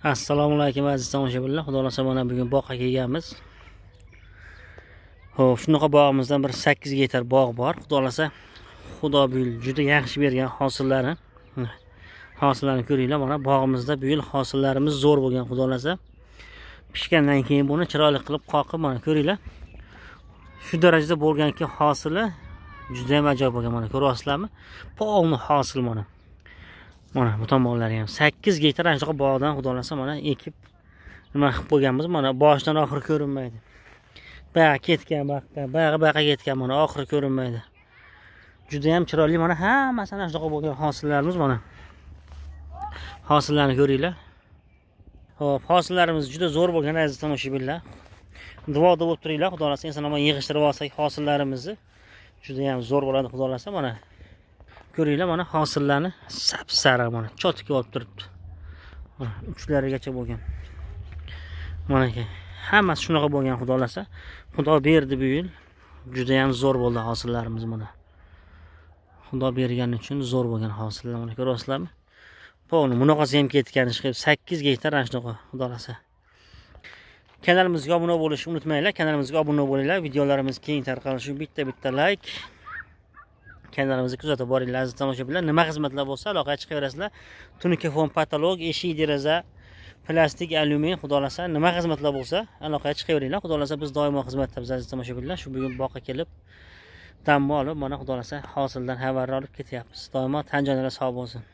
Assalomu alaykum aziz tomoshabinlar. Xudo xolasa mana bugun boqqa kelganmiz. Xo'p, shunaqa bog'imizdan bir 8 gektar bog' bor. Xudo xolasa Xudo bu yil juda yaxshi bergan hosillarni. Hosillarni ko'ringlar, mana bog'imizda bu yil hosillarimiz zo'r bo'lgan. Xudo xolasa pishgandan keyin buni chiroyli qilib qoqib mana ko'ringlar. Shu darajada bo'lganki hosili juda ham ajoyib bo'lgan. Mana ko'ryapsizlarmi? Polni hosil mana. Mana bu tomonlari ham 8 gektar shunaqa bog'dan Xudo xolasa mana ekib nima qilib qo'yganmiz. Mana boshidan oxiri ko'rinmaydi. Bayağı ketgan vaqtda, bayağı ketgan mana oxiri ko'rinmaydi. Juda ham chiroyli mana hammasi ana shunaqa bo'lgan hosillarimiz mana. Hosillarni ko'ringlar. Xo'p, hosillarimiz juda zo'r bo'lgan aziz tomoshabinlar. Duoda bo'lib turinglar, Xudo xolasa inson ham yig'ishtirib olsak hosillarimizni juda ham zo'r bo'ladi Xudo xolasa mana. Ko'ringlar mana hosillarni sap-sariq mana cho'tga olib turibdi. Mana uchlarigacha bo'lgan. Mana aka, hammasi shunaqa bo'lgan Xudo xolasa. Xudo berdi bu yil. Juda ham zo'r bo'ldi hosillarimiz mana. Xudo bergani uchun zo'r bo'lgan hosillar mana ko'ryapsizlarmi? Poni bunaqasi ham ketgan chiqib 8 gektar shunaqa Xudo xolasa. Kanalimizga obuna bo'lishni unutmanglar. Kanalimizga obuna bo'linglar. Videolarimiz keng tarqalishi bitta like. Kanalimizni kuzatib boringlar aziz tomoshabinlar. Nima xizmatlar bo'lsa aloqaga chiqaverasizlar. Tunuka fon, patolog, eshik, deraza, plastik, alyumin, Xudo xolasa nima xizmatlar bo'lsa aloqaga chiqaveringlar. Xudo xolasa biz doimo xizmatdamiz aziz tomoshabinlar. Shu bugun boqqa kelib dam olib, mana Xudo xolasa hosildan xabar olib ketyapmiz. Doimo tan joyinglar sog' bo'lsin.